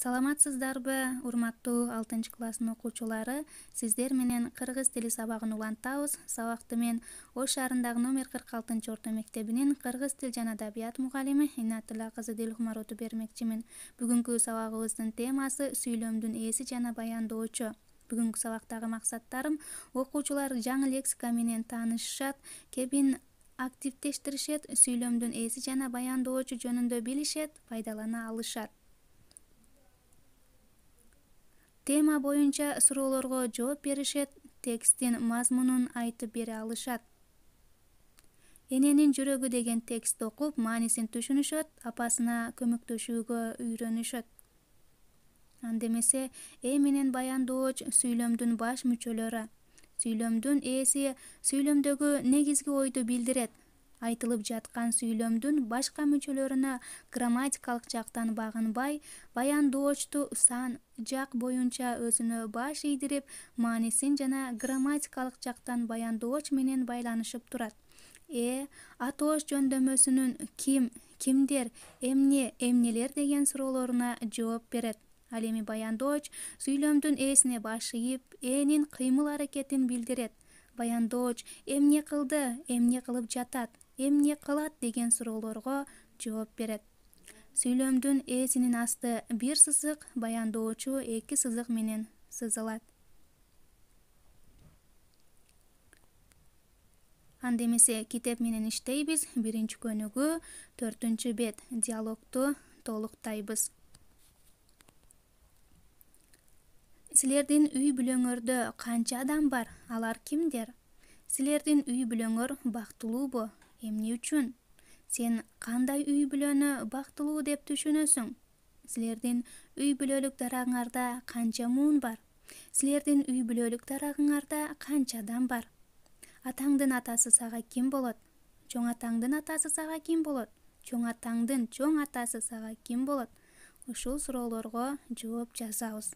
Саламатсыздарбы, урматтуу 6-класстын окуучулары? Сиздер менен кыргыз тили сабагын улантабыз. Сабакты мен Ош шаарындагы номер 46 орто мектебинин кыргыз тил жана адабият мугалими Инатилла кызы Дилухмароту бермекчимин. Бүгүнкү сабагыбыздын темасы сүйлөмдүн ээси жана баяндоочу. Бүгүнкү сабактагы максаттарым окуучулар жаңы лексика менен таанышышат, кебин активдештиришет, сүйлөмдүн ээси жана баяндоочу жөнүндө билишет, пайдалана алышат. Тема боюнча суроолорго жооп беришет, текстин мазмунун айтып бере алышат. Эненин жүрөгү деген текстти окуп, маанисин түшүнүшөт, апасына көмөктөшүүгө үйрөнүшөт. Анда эмесе, менен баяндооч сүйлөмдүн баш мүчөлөрү. Сүйлөмдүн ээси сүйлөмдөгү негизги ойду билдирет. Айтылып жаткан сүйлөмдүн башка мүчөлөрүнө грамматикалык жактан багынбай, баяндоочту сан жак боюнча өзүнө баш ийдирип, маанисин жана грамматикалык жактан баяндооч менен байланышып турат. Атоош жөндөмөсүнүн ким, кимдер, эмне, эмнелер деген суроолоруна жооп берет. Ал эми баяндооч сүйлөмдүн ээсине баш ийип, энин кыймыл-аракетин билдирет. Баяндооч эмне кылды, эмне кылып жатат, эмне кылат деген суроолорго жооп берет. Сүйлөмдүн ээсинин асты бир сызык, баяндоочу 2 сызык менен сызылат. Анда эмесе китеп менен иштейбиз. Биринчи көнүгүү 4-бет диалогту толуктайбыз. Силердин үй бүлөңөрдө канча адам бар? Алар кимдер? Силердин үй бүлөңөр бактылуубу? Эмне үчүн? Сен кандай үй бүлөнү бактылуу деп түшүнөсүң? Силердин үй бүлөлүк дарагыңарда канча муун бар? Силердин үй бүлөлүк дарагыңарда канча адам бар? Атаңдын атасы сага ким болот? Чоң атаңдын атасы сага ким болот? Чоң атаңдын чоң атасы сага ким болот? Ушул суроолорго жооп жазабыз.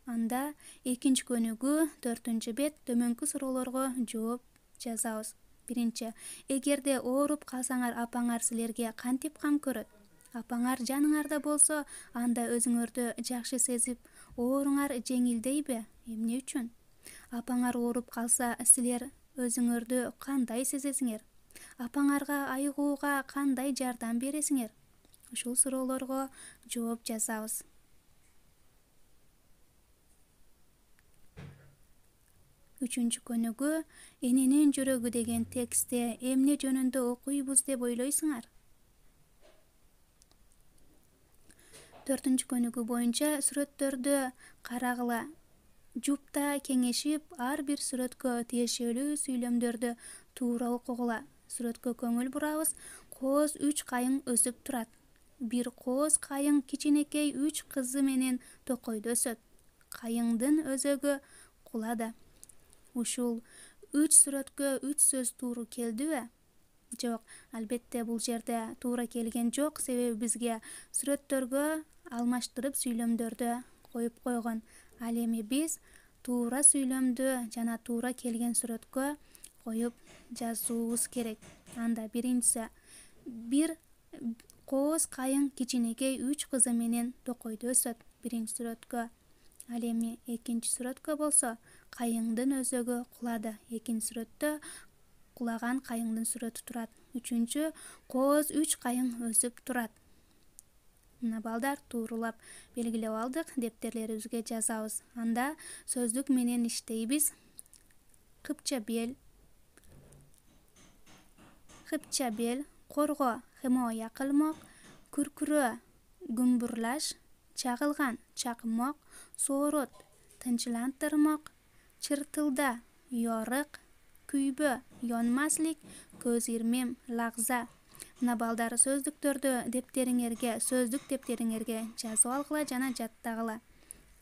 Анда экинчи көнүгүү 4-бет төмөнкү суроолорго жооп жазабыз. Биринчи: эгерде ооруп калсаңар, апаңар силерге кантип кам көрөт? Апаңар жаныңарда болсо, анда өзүңөрдү жакшы сезип, ооруңар жеңилдейби? Эмне үчүн? Апаңар ооруп калса, силер өзүңөрдү кандай сезесиңер? Апаңарга айыгууга кандай жардам бересиңер? Ушул суроолорго жооп жазабыз. Үчүнчү көнүгүү: эненин жүрөгү деген текстти эмне жөнүндө окуйбуз деп ойлойсуңар? 4-көнүгүү боюнча сүрөттөрдү карагыла. Жупта кеңешип, ар бир сүрөткө тиешелүү сүйлөмдөрдү туура окугула. Сүрөткө көңүл бурабыз. Кооз 3 кайың өсүп турат. Бир кооз кайың кичинекей 3 кызы менен токойдо өсөт. Кайыңдын өзөгү кулады. Ушул 3 сүрөткө 3 сөз тууру келдиби? Жок, албетте бул жерде туура келген жок, себеби бизге сүрөттөргө алмаштырып сүйлөмдөрдү коюп койгон. Ал эми биз туура сүйлөмдү жана туура келген сүрөткө коюп жазуубуз керек. Анда биринчиси: бир кооз кайың кичинекей 3 кызы менен токойдо өсөт. Биринчи сүрөткө. Ал эми экинчи сүрөткө болсо: кайыңдын өзөгү кулады. Экинчи сүрөттө кулаган кайыңдын сүрөтү турат. Үчүнчү: кооз 3 кайың өсүп турат. Мына балдар, туурулап белгилеп алдык, дептерлерибизге жазабыз. Анда сөздүк менен иштейбиз. Кыпча бел, кыпча бел, корго, химоя кылмок, күркүрөө, гүмбүрлаш, чагылган, чакмок, соорот, тынчлантырмак, чыртылда, йорык, күйбө, йонмаслик, көз ирмем, лагза. Мына балдар, сөздүктөрдү сөздүк дептериңерге жазып алгыла жана жаттагыла.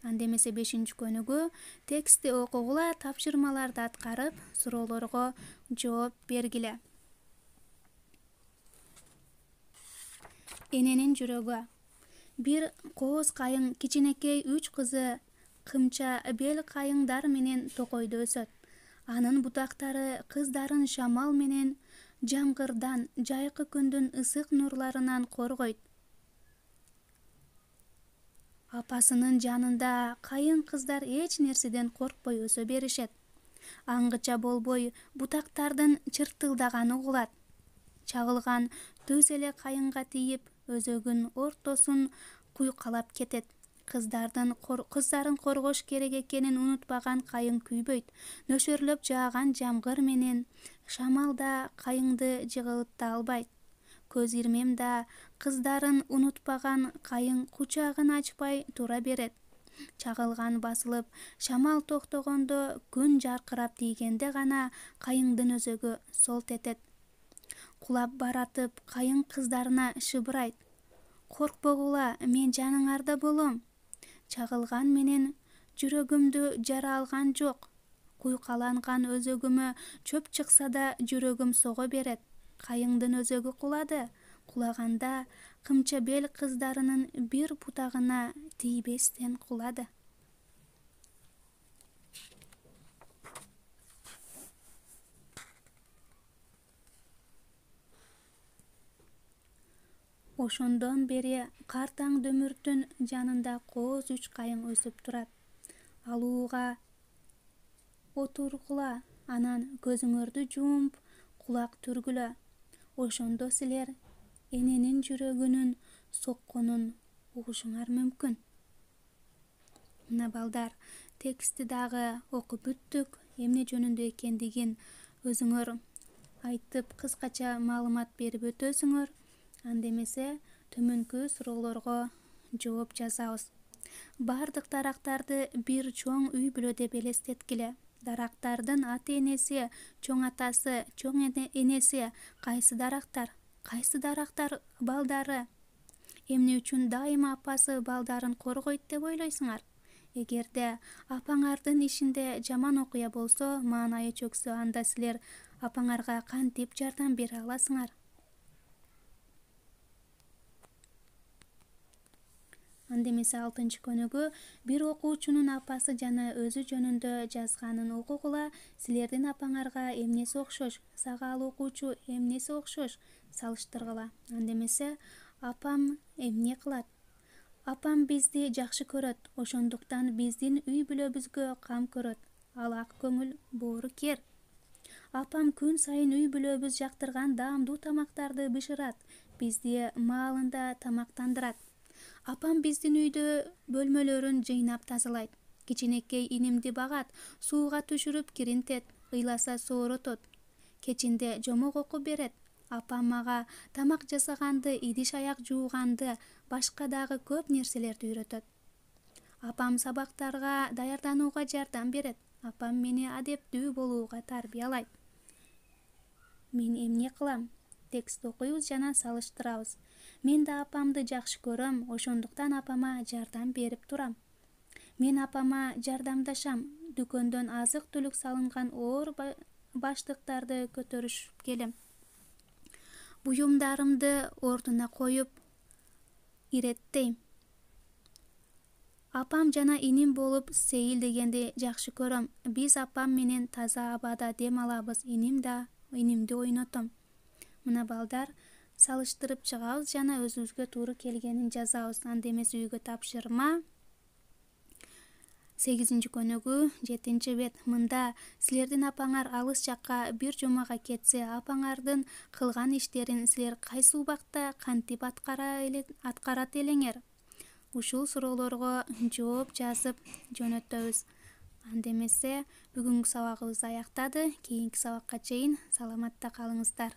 Анда эмесе 5-көнүгүү: текстти окугула, тапшырмаларды аткарып, суроолорго жооп бергиле. Эненин жүрөгү. Бир кооз кайың кичинекей 3 кызы кымча бел кайыңдар менен токойдо өсөт. Анын бутактары кыздарын шамал менен жамгырдан, жайкы күндүн ысык нурларынан коргойт. Апасынын жанында кайын кыздар эч нерседен коркпой өсө беришет. Аңгыча болбой бутактардын чыртылдаганы угулат. Чагылган төз эле кайынга тийип, өзөгүн ортосун куйкалап кетет. Кыздарын коргош керек экенин унутпаган кайын күйбөйт. Нөшөрлөп жааган жамгыр менен шамал да кайыңды жыгылта албайт. Көз ирмем да кыздарын унутпаган кайың кучагын ачпай тура берет. Чагылган басылып, шамал токтогондо, күн жаркырап тийгенде гана кайыңдын өзөгү солт этет. Кулап баратып, кайың кыздарына шыбырайт: "Коркпогула, мен жаныңарда болом. Чагылган менен жүрөгүмдү жара алган жок. Куйкаланган өзөгүмө чөп чыкса да жүрөгүм сого берет." Кайыңдын өзөгү кулады. Кулаганда кымча бел кыздарынын бир бутагына тийбестен кулады. Ошондон бери картаң дөмүртүн жанында кооз 3 кайың өсүп турат. Алууга отургула, анан көзүңөрдү жумуп, кулак түргүлө. Ошондо силер эненин жүрөгүнүн сокконун угушуңар мүмкүн. Мына балдар, текстти дагы окуп бүттүк. Эмне жөнүндө экендигин өзүңөр айтып, кыскача маалымат берип өтөсүңөр. Анда эмесе төмөнкү суроолорго жооп жазабыз. Бардык дарактарды бир чоң үй бүлө деп элестеткиле. Дарактардын ата-энеси, чоң атасы, чоң энеси кайсы дарактар? Кайсы дарактар балдары? Эмне үчүн дайыма апасы балдарын коргойт деп ойлойсуңар? Эгерде апаңардын ишинде жаман окуя болсо, маанайы чөксө, анда силер апаңарга кантип жардам бере аласыңар? Анда эмесе 6-көнүгү бир окуучунун апасы жана өзү жөнүндө жазганын окугула. Силердин апаңарга эмнеси окшош? Сага ал окуучу эмнеси окшош? Салыштыргыла. Анда эмесе апам эмне кылат? Апам бизди жакшы көрөт, ошондуктан биздин үй бүлөбүзгө кам көрөт. Ал ак көңүл, боорукер. Апам күн сайын үй бүлөбүз жактырган даамдуу тамактарды бышырат, бизди маалында тамактандырат. Апам биздин үйдө бөлмөлөрүн жыйнап тазалайт. Кичинекей инимди багат, сууга түшүрүп киринтет, ыйласа сооротот. Кечинде жомок окуп берет. Апам мага тамак жасаганды, идиш-аяк жууганды, башка дагы көп нерселерди үйрөтөт. Апам сабактарга даярданууга жардам берет. Апам мени адептүү болууга тарбиялайт. Мен эмне кылам? Текст окуйбуз жана салыштырабыз. Мен да апамды жакшы көрөм, ошондуктан апама жардам берип турам. Мен апама жардамдашам. Дүкөндөн азык-түлүк салынган оор баштыктарды көтөрүшүп келем. Буюмдарымды ордуна коюп иреттейм. Апам жана иним болуп сейилдегенди жакшы көрөм. Биз апам менен таза абада дем алабыз. Инимди ойнотом. Мына балдар, салыштырып чыгабыз жана өзүбүзгө туура келгенин жазабыз. Анда эмесе үйгө тапшырма. 8-көнүгү 7-бет. Мында силердин апаңар алыс жакка бир жумага кетсе, апаңардын кылган иштерин силер кайсы убакта кантип аткарат элеңер? Ушул суроолорго жооп жазып жөнөтөбүз. Анда эмесе бүгүнкү сабагыбыз аяктады. Кийинки сабакка чейин саламатта калыңыздар.